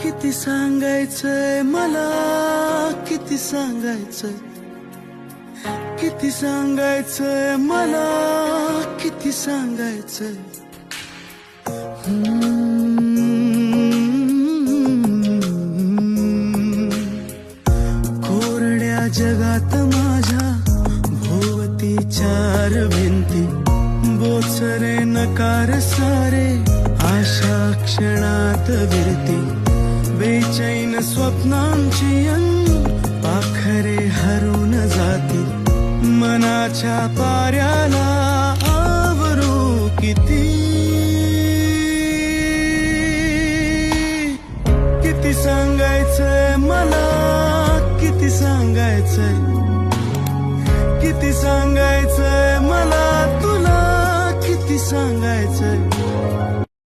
किती सांगायचंय मला, किती सांगायचंय, किती सांगायचंय मला, किती सांगायचंय. कोरड्या जगात माझ्या भोवती चार भिंती, बोचरे नकार सारे आशा क्षणात विरती. बेचैन स्वप्नांची पाखरे हरून जाती, मनाच्या पाऱ्याला आवरू किती. किती सांगायचंय मला, किती सांगायचंय, किती सांगायचंय मला तुला, किती सांगायचंय.